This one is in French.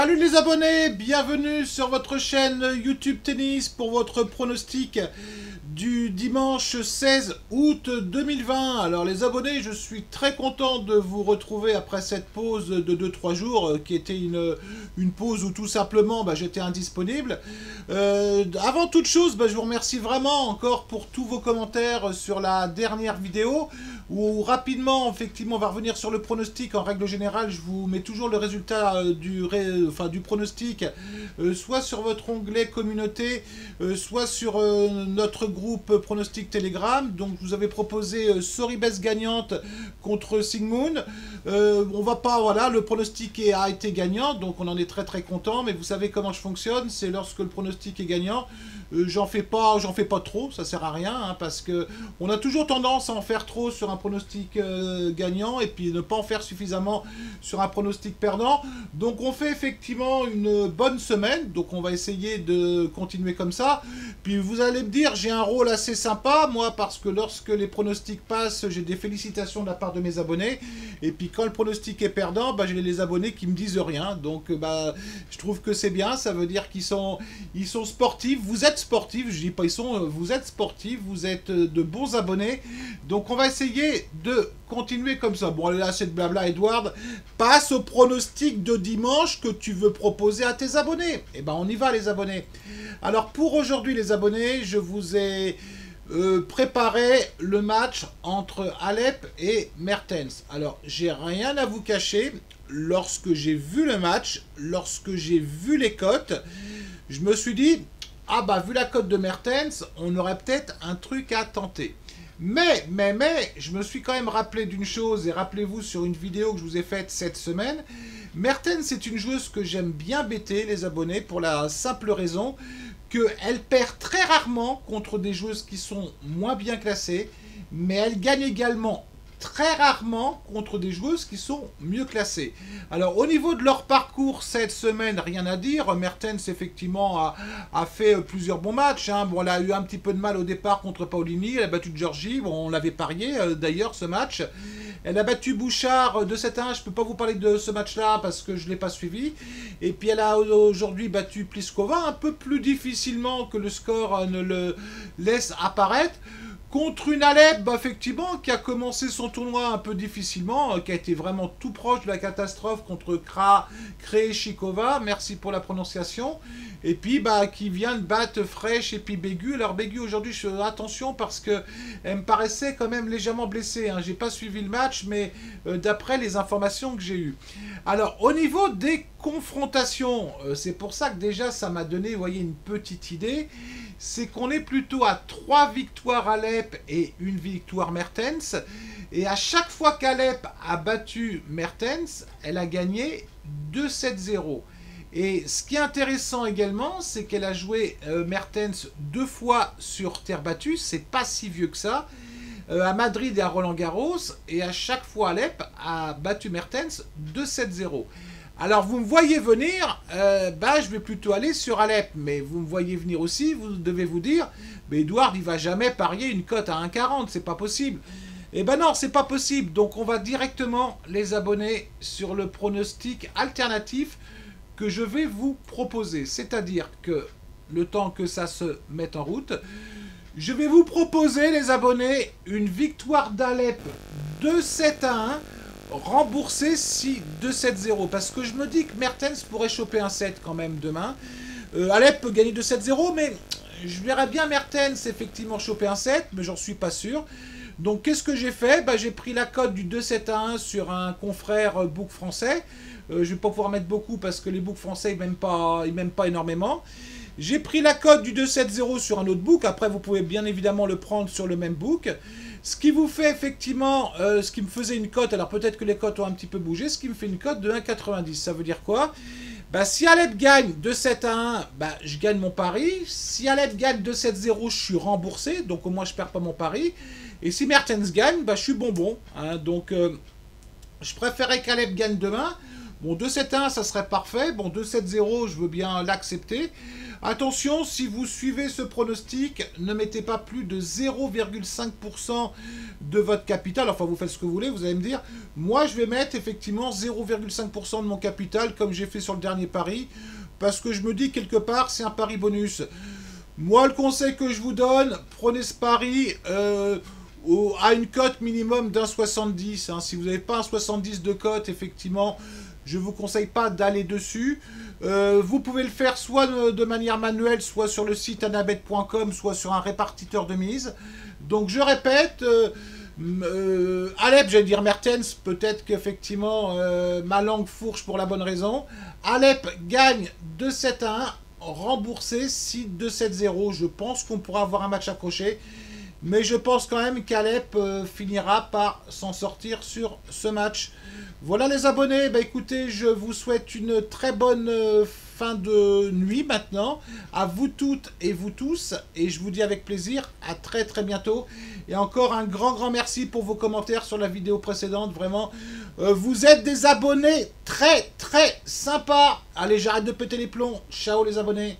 Salut les abonnés, bienvenue sur votre chaîne YouTube Tennis pour votre pronostic du dimanche 16 août 2020. Alors les abonnés, je suis très content de vous retrouver après cette pause de 2-3 jours qui était une pause où tout simplement j'étais indisponible. Avant toute chose, je vous remercie vraiment encore pour tous vos commentaires sur la dernière vidéo où rapidement, effectivement, on va revenir sur le pronostic. En règle générale, je vous mets toujours le résultat du pronostic, soit sur votre onglet communauté, soit sur notre groupe pronostic Telegram. Donc, je vous avais proposé Soribes gagnante contre Sigmund. On va pas, voilà, le pronostic a été gagnant, donc on en est très content. Mais vous savez comment je fonctionne, c'est lorsque le pronostic est gagnant, j'en fais pas trop, ça sert à rien, hein, parce que on a toujours tendance à en faire trop sur un pronostic gagnant et puis ne pas en faire suffisamment sur un pronostic perdant. Donc on fait effectivement une bonne semaine, donc on va essayer de continuer comme ça. Puis vous allez me dire, j'ai un rôle assez sympa, moi, parce que lorsque les pronostics passent, j'ai des félicitations de la part de mes abonnés. Et puis quand le pronostic est perdant, j'ai les abonnés qui me disent rien. Donc je trouve que c'est bien, ça veut dire qu'ils sont sportifs. Vous êtes sportifs, je dis pas vous êtes sportifs, vous êtes de bons abonnés. Donc on va essayer de continuer comme ça. Bon, allez là, c'est de blabla, Edward. Passe au pronostic de dimanche que tu veux proposer à tes abonnés. Et on y va les abonnés. Alors pour aujourd'hui les abonnés, je vous ai préparé le match entre Alep et Mertens. Alors j'ai rien à vous cacher. Lorsque j'ai vu le match, lorsque j'ai vu les cotes, je me suis dit, vu la cote de Mertens, on aurait peut-être un truc à tenter. Mais, je me suis quand même rappelé d'une chose, et rappelez-vous sur une vidéo que je vous ai faite cette semaine, Mertens c'est une joueuse que j'aime bien bêter, les abonnés, pour la simple raison qu'elle perd très rarement contre des joueuses qui sont moins bien classées, mais elle gagne également très rarement contre des joueuses qui sont mieux classées. Alors au niveau de leur parcours cette semaine, rien à dire. Mertens effectivement a fait plusieurs bons matchs, hein. Bon, elle a eu un petit peu de mal au départ contre Paolini, elle a battu Georgie, bon, on l'avait parié d'ailleurs ce match. Elle a battu Bouchard de 7-1, je ne peux pas vous parler de ce match-là parce que je ne l'ai pas suivi. Et puis elle a aujourd'hui battu Pliskova un peu plus difficilement que le score ne le laisse apparaître. Contre une Alep, effectivement, qui a commencé son tournoi un peu difficilement, qui a été vraiment tout proche de la catastrophe contre Krejcikova, merci pour la prononciation, et puis qui vient de battre Fresh et puis Begu. Alors Begu aujourd'hui, je fais attention parce que elle me paraissait quand même légèrement blessée, hein. J'ai pas suivi le match, mais d'après les informations que j'ai eues. Alors au niveau des confrontations, c'est pour ça que déjà ça m'a donné, vous voyez, une petite idée. C'est qu'on est plutôt à 3 victoires Alep et 1 victoire Mertens. Et à chaque fois qu'Alep a battu Mertens, elle a gagné 2-7-0. Et ce qui est intéressant également, c'est qu'elle a joué Mertens 2 fois sur terre battue. C'est pas si vieux que ça. À Madrid et à Roland-Garros. Et à chaque fois, Alep a battu Mertens 2-7-0. Alors vous me voyez venir, je vais plutôt aller sur Alep, mais vous me voyez venir aussi, vous devez vous dire, mais Edouard il va jamais parier une cote à 1,40, c'est pas possible. Eh non, c'est pas possible, donc on va directement les abonner sur le pronostic alternatif que je vais vous proposer, c'est-à-dire que le temps que ça se mette en route, je vais vous proposer les abonnés une victoire d'Alep de 7-1, remboursé 2-7-0, parce que je me dis que Mertens pourrait choper un 7 quand même demain. Alep peut gagner 2-7-0, mais je verrais bien Mertens effectivement choper un 7, mais j'en suis pas sûr. Donc qu'est-ce que j'ai fait? J'ai pris la cote du 2-7-1 sur un confrère book français. Je vais pas pouvoir mettre beaucoup parce que les books français ils m'aiment pas énormément. J'ai pris la cote du 2-7-0 sur un autre book. Après, vous pouvez bien évidemment le prendre sur le même book. Ce qui vous fait effectivement, ce qui me faisait une cote, alors peut-être que les cotes ont un petit peu bougé, ce qui me fait une cote de 1,90. Ça veut dire quoi? Si Alep gagne de 7-1, je gagne mon pari. Si Alep gagne de 7-0, je suis remboursé. Donc au moins, je ne perds pas mon pari. Et si Mertens gagne, je suis bonbon, hein. Donc je préférais qu'Alep gagne demain. Bon, 2-7-1, ça serait parfait. Bon, 2-7-0, je veux bien l'accepter. Attention, si vous suivez ce pronostic, ne mettez pas plus de 0,5% de votre capital. Enfin, vous faites ce que vous voulez, vous allez me dire. Moi, je vais mettre effectivement 0,5% de mon capital, comme j'ai fait sur le dernier pari, parce que je me dis quelque part, c'est un pari bonus. Moi, le conseil que je vous donne, prenez ce pari à une cote minimum d'1,70. Hein. Si vous n'avez pas un 70 de cote, effectivement, je ne vous conseille pas d'aller dessus. Vous pouvez le faire soit de manière manuelle, soit sur le site anabet.com, soit sur un répartiteur de mise. Donc je répète, Alep, j'allais dire Mertens, peut-être qu'effectivement ma langue fourche pour la bonne raison. Alep gagne 2-7-1, remboursé 6-2-7-0. Je pense qu'on pourra avoir un match accroché. Mais je pense quand même qu'Alep finira par s'en sortir sur ce match. Voilà les abonnés, bah écoutez, je vous souhaite une très bonne fin de nuit maintenant, à vous toutes et vous tous, et je vous dis avec plaisir, à très très bientôt, et encore un grand merci pour vos commentaires sur la vidéo précédente, vraiment, vous êtes des abonnés très très sympas. Allez, j'arrête de péter les plombs, ciao les abonnés.